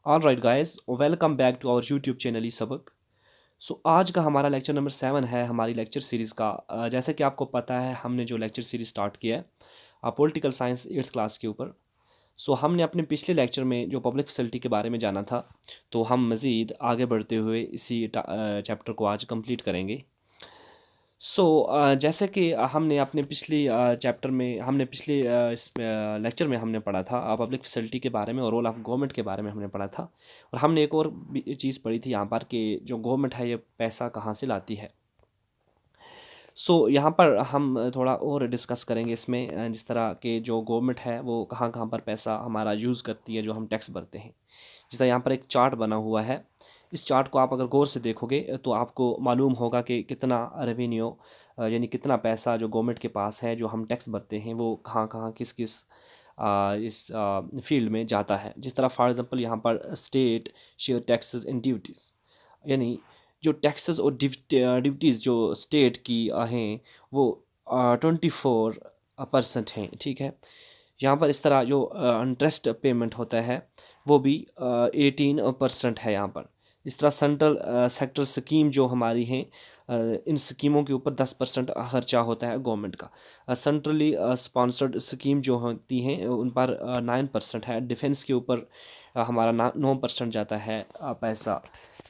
All right guys, welcome back to our YouTube channel ई सबक। So आज का हमारा लेक्चर नंबर 7 है हमारी लेक्चर सीरीज़ का। जैसे कि आपको पता है हमने जो लेक्चर सीरीज स्टार्ट किया है पॉलिटिकल साइंस 8th क्लास के ऊपर। सो हमने अपने पिछले लेक्चर में जो पब्लिक फैसिलिटी के बारे में जाना था, तो हम मज़ीद आगे बढ़ते हुए इसी चैप्टर को आज कंप्लीट करेंगे। सो जैसे कि हमने अपने पिछली चैप्टर में हमने पिछले इस लेक्चर में हमने पढ़ा था पब्लिक फैसिलिटी के बारे में और रोल ऑफ गवर्नमेंट के बारे में हमने पढ़ा था। और हमने एक और चीज़ पढ़ी थी यहाँ पर कि जो गवर्नमेंट है ये पैसा कहाँ से लाती है। सो यहाँ पर हम थोड़ा और डिस्कस करेंगे इसमें, जिस तरह के जो गवर्नमेंट है वो कहाँ कहाँ पर पैसा हमारा यूज़ करती है जो हम टैक्स भरते हैं। जिस तरह यहाँ पर एक चार्ट बना हुआ है, इस चार्ट को आप अगर गौर से देखोगे तो आपको मालूम होगा कि कितना रेवेन्यू यानी कितना पैसा जो गवर्नमेंट के पास है जो हम टैक्स भरते हैं वो कहाँ कहाँ किस किस इस फील्ड में जाता है। जिस तरह फॉर एग्जांपल यहाँ पर state share taxes and duties, यानी जो टैक्सेस और ड्यूटीज़ जो स्टेट की हैं वो 24% हैं। ठीक है, यहाँ पर इस तरह जो इंटरेस्ट पेमेंट होता है वो भी 18% है यहाँ पर। इस तरह सेंट्रल सेक्टर स्कीम जो हमारी हैं, इन स्कीमों के ऊपर 10% खर्चा होता है गवर्नमेंट का। सेंट्रली स्पॉन्सर्ड स्कीम जो होती हैं उन पर 9% है। डिफेंस के ऊपर हमारा 9% जाता है पैसा,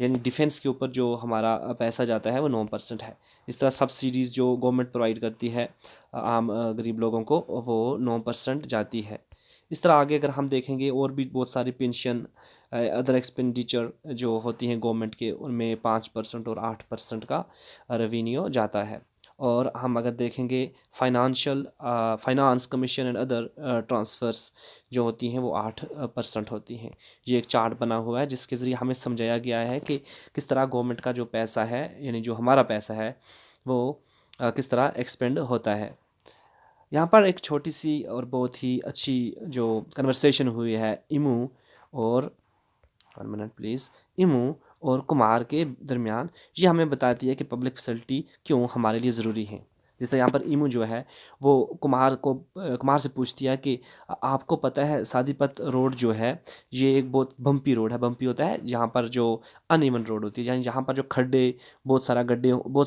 यानी डिफेंस के ऊपर जो हमारा पैसा जाता है वो 9% है। इस तरह सब्सिडीज़ जो गवर्नमेंट प्रोवाइड करती है आम गरीब लोगों को वो 9% जाती है। इस तरह आगे अगर हम देखेंगे और भी बहुत सारी पेंशन अदर एक्सपेंडिचर जो होती हैं गवर्नमेंट के, उनमें 5% और 8% का रेवेन्यू जाता है। और हम अगर देखेंगे finance commission and other transfers जो होती हैं वो 8% होती हैं। ये एक चार्ट बना हुआ है जिसके ज़रिए हमें समझाया गया है कि किस तरह गवर्नमेंट का जो पैसा है यानी जो हमारा पैसा है वो किस तरह एक्सपेंड होता है। यहाँ पर एक छोटी सी और बहुत ही अच्छी जो कन्वर्सेशन हुई है इमू और 1 मिनट प्लीज़, इमू और कुमार के दरमियान, ये हमें बताती है कि पब्लिक फैसिलिटी क्यों हमारे लिए ज़रूरी है। जिस तरह यहाँ पर इमू जो है वो कुमार से पूछती है कि आपको पता है सादीपत रोड जो है ये एक बहुत बम्पी रोड है। बम्पी होता है जहाँ पर जो अनइवन रोड होती है, यानी जहाँ पर जो खड्डे बहुत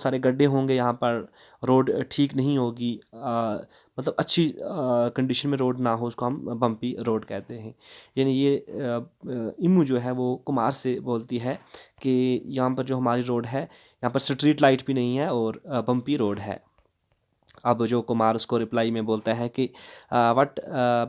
सारे गड्ढे होंगे, यहाँ पर रोड ठीक नहीं होगी, मतलब अच्छी कंडीशन में रोड ना हो, उसको हम बम्पी रोड कहते हैं। यानी ये इमू जो है वो कुमार से बोलती है कि यहाँ पर जो हमारी रोड है यहाँ पर स्ट्रीट लाइट भी नहीं है और बम्पी रोड है। अब जो कुमार उसको रिप्लाई में बोलता है कि what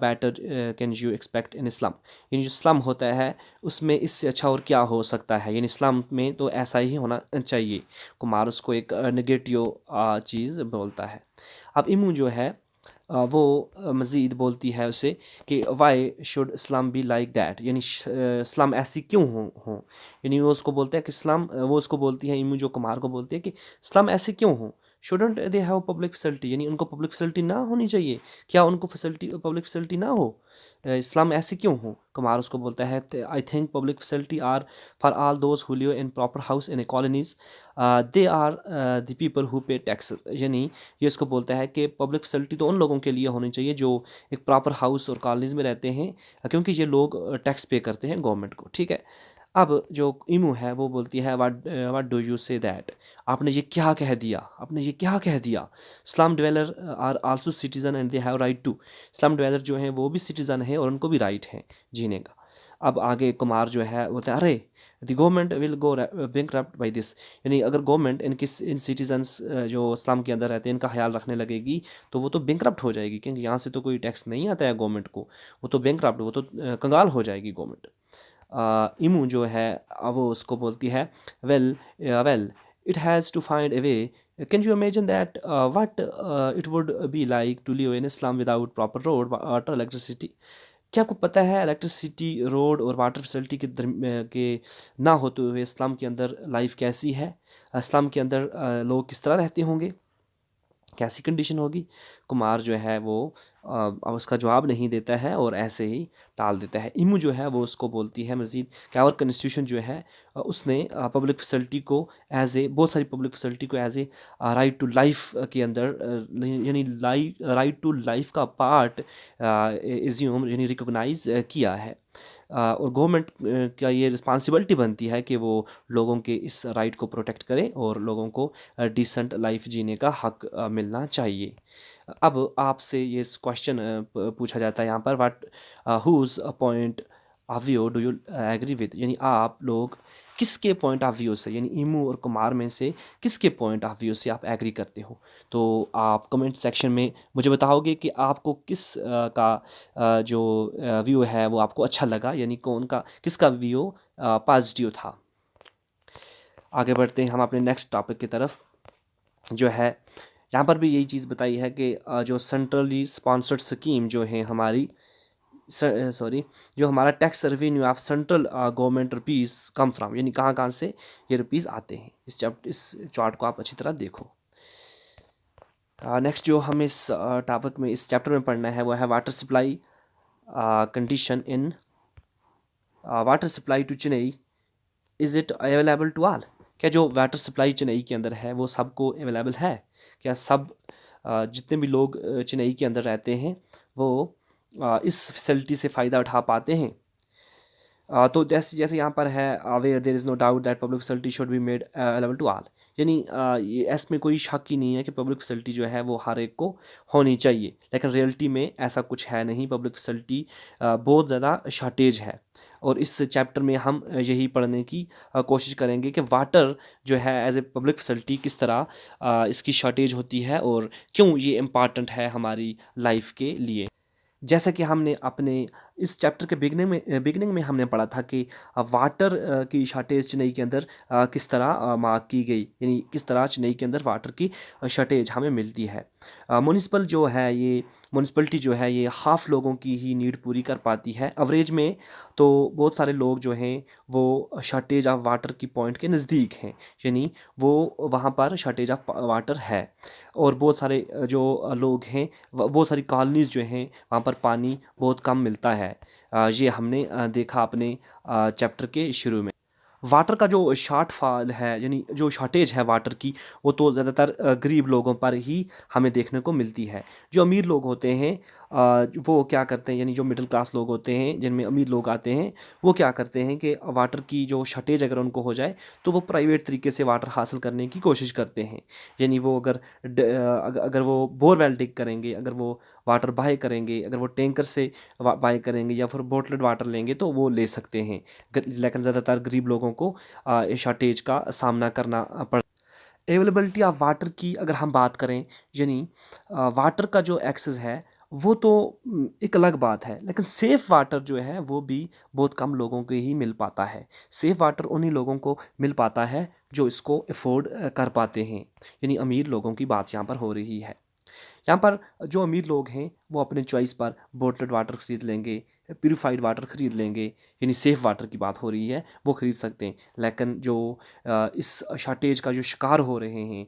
better can you expect in Islam, यानी जो इस्लाम होता है उसमें इससे अच्छा और क्या हो सकता है, यानी इस्लाम में तो ऐसा ही होना चाहिए। कुमार उसको एक नेगेटिव चीज़ बोलता है। अब इमू जो है वो मज़ीद बोलती है उसे कि why should Islam be like that, यानी इस्लाम ऐसी क्यों हो। यानी वो उसको बोलते हैं कि इस्लाम वो उसको बोलती है, इमू जो कुमार को बोलती है कि इस्लाम ऐसे क्यों हो। Shouldn't they have public facility, यानी उनको पब्लिक फैसिलिटी ना होनी चाहिए क्या, उनको फैसिलिटी पब्लिक फैसिलिटी ना हो, इस्लाम ऐसे क्यों हो। कुमार उसको बोलता है I think public facility are for all those who live in proper house in a colonies, they are the people who pay taxes, यानी ये इसको बोलता है कि पब्लिक फैसिलिटी तो उन लोगों के लिए होनी चाहिए जो एक प्रॉपर हाउस और कॉलोनीज में रहते हैं, क्योंकि ये लोग टैक्स पे करते हैं गवर्नमेंट को। ठीक है, अब जो इमू है वो बोलती है what do you say that, आपने ये क्या कह दिया, आपने ये क्या कह दिया। Islam dweller are also citizen and they have right to, Islam dweller जो हैं वो भी सिटीज़न हैं और उनको भी राइट है जीने का। अब आगे कुमार जो है बोलते हैं अरे the government will go bankrupt by this, यानी अगर गवर्नमेंट इन सिटीजन्स जो इस्लाम के अंदर रहते हैं इनका ख्याल रखने लगेगी तो वो तो बैंकरप्ट हो जाएगी, क्योंकि यहाँ से तो कोई टैक्स नहीं आता है गवर्नमेंट को, वो तो बैंकरप्ट, वो तो कंगाल हो जाएगी गवर्नमेंट। इमू जो है वो उसको बोलती है well well it has to find a way, can you imagine that what it would be like to live in slum without proper road water electricity, क्या आपको पता है इलेक्ट्रिसिटी रोड और वाटर फैसिलिटी के ना होते हुए इस्लाम के अंदर लाइफ कैसी है, इस्लाम के अंदर लोग किस तरह रहते होंगे, कैसी कंडीशन होगी। कुमार जो है वो अब उसका जवाब नहीं देता है और ऐसे ही टाल देता है। इमू जो है वो उसको बोलती है मज़ीद कि आवर कॉन्स्टिट्यूशन जो है उसने पब्लिक फैसिलिटी को एज ए बहुत सारी पब्लिक फैसिलिटी को as a right to life के अंदर यानी राइट टू लाइफ का पार्ट इज्यूम यानी रिकोगनाइज किया है। और गवर्नमेंट का ये रिस्पॉन्सिबिलिटी बनती है कि वो लोगों के इस राइट को प्रोटेक्ट करे और लोगों को डिसेंट लाइफ जीने का हक मिलना चाहिए। अब आपसे ये क्वेश्चन पूछा जाता है यहाँ पर, what whose point of view do you agree with, यानी आप लोग किसके पॉइंट ऑफ व्यू से, यानी इमू और कुमार में से किसके पॉइंट ऑफ व्यू से आप एग्री करते हो। तो आप कमेंट सेक्शन में मुझे बताओगे कि आपको किस का जो व्यू है वो आपको अच्छा लगा, यानी कौन का किसका व्यू पॉजिटिव था। आगे बढ़ते हैं हम अपने नेक्स्ट टॉपिक की तरफ, जो है यहाँ पर भी यही चीज़ बताई है कि जो सेंट्रली स्पॉन्सर्ड स्कीम जो है हमारी, सॉरी, जो हमारा tax revenue of central government rupees come from, यानी कहाँ कहाँ से ये रुपीज़ आते हैं। इस चार्ट को आप अच्छी तरह देखो। नेक्स्ट जो हमें इस टॉपिक में, इस चैप्टर में पढ़ना है वो है water supply condition in water supply to Chennai, is it available to all. क्या जो वाटर सप्लाई चेन्नई के अंदर है वो सबको अवेलेबल है, क्या सब जितने भी लोग चेन्नई के अंदर रहते हैं वो इस फैसिलिटी से फ़ायदा उठा पाते हैं। तो जैसे जैसे यहाँ पर है, where there is no doubt that public facility should be made available to all, यानी ये इसमें कोई शक ही नहीं है कि पब्लिक फैसिलिटी जो है वो हर एक को होनी चाहिए, लेकिन रियलिटी में ऐसा कुछ है नहीं। पब्लिक फैसिलिटी बहुत ज़्यादा शॉर्टेज है, और इस चैप्टर में हम यही पढ़ने की कोशिश करेंगे कि वाटर जो है एज ए पब्लिक फैसिलिटी किस तरह इसकी शॉर्टेज होती है और क्यों ये इम्पॉर्टेंट है हमारी लाइफ के लिए। जैसा कि हमने अपने इस चैप्टर के बिगनिंग में हमने पढ़ा था कि वाटर की शॉर्टेज चेन्नई के अंदर किस तरह मार्क की गई, यानी किस तरह चेन्नई के अंदर वाटर की शॉर्टेज हमें मिलती है। म्यूनिसिपल जो है ये म्यूनिसिपलिटी जो है ये हाफ लोगों की ही नीड पूरी कर पाती है एवरेज में। तो बहुत सारे लोग जो हैं वो शॉर्टेज ऑफ वाटर की पॉइंट के नज़दीक हैं, यानी वो वहाँ पर शॉर्टेज ऑफ वाटर है। और बहुत सारे जो लोग हैं, बहुत सारी कॉलोनीज़ जो हैं वहाँ पर पानी बहुत कम मिलता है। ये हमने देखा अपने चैप्टर के शुरू में। वाटर का जो शॉर्ट फॉल है, यानी जो शॉर्टेज है वाटर की, वो तो ज़्यादातर गरीब लोगों पर ही हमें देखने को मिलती है। जो अमीर लोग होते हैं वो क्या करते हैं, यानी जो मिडिल क्लास लोग होते हैं जिनमें अमीर लोग आते हैं, वो क्या करते हैं कि वाटर की जो शॉर्टेज अगर उनको हो जाए तो वो प्राइवेट तरीके से वाटर हासिल करने की कोशिश करते हैं। यानी वो अगर वो बोरवेल डिग करेंगे, अगर वो वाटर बाय करेंगे, अगर वो टैंकर से बाय करेंगे या फिर बोटलेड वाटर लेंगे तो वो ले सकते हैं। लेकिन ज़्यादातर गरीब लोगों को शॉर्टेज का सामना करना पड़। अवेलेबिलिटी ऑफ वाटर की अगर हम बात करें, यानी वाटर का जो एक्सेस है वो तो एक अलग बात है, लेकिन सेफ़ वाटर जो है वो भी बहुत कम लोगों को ही मिल पाता है। सेफ़ वाटर उन्हीं लोगों को मिल पाता है जो इसको अफोर्ड कर पाते हैं, यानी अमीर लोगों की बात यहाँ पर हो रही है। यहाँ पर जो अमीर लोग हैं वो अपने चॉइस पर बोटलेड वाटर ख़रीद लेंगे, प्यूरीफाइड वाटर ख़रीद लेंगे, यानी सेफ़ वाटर की बात हो रही है, वो ख़रीद सकते हैं। लेकिन जो इस शॉर्टेज का जो शिकार हो रहे हैं,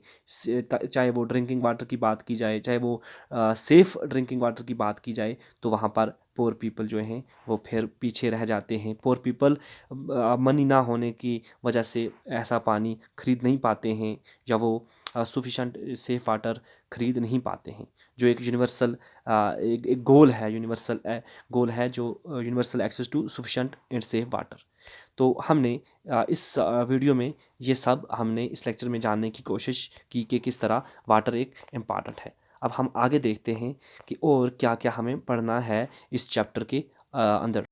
चाहे वो ड्रिंकिंग वाटर की बात की जाए, चाहे वो सेफ़ ड्रिंकिंग वाटर की बात की जाए, तो वहाँ पर पोर पीपल जो हैं वो फिर पीछे रह जाते हैं। पोर पीपल मनी ना होने की वजह से ऐसा पानी ख़रीद नहीं पाते हैं, या वो सफिशेंट सेफ़ वाटर ख़रीद नहीं पाते हैं। जो एक यूनिवर्सल एक गोल है, गोल है जो universal access to sufficient and safe water. तो हमने इस वीडियो में ये सब हमने इस लेक्चर में जानने की कोशिश की कि किस तरह वाटर एक इम्पॉर्टेंट है। अब हम आगे देखते हैं कि और क्या क्या हमें पढ़ना है इस चैप्टर के अंदर।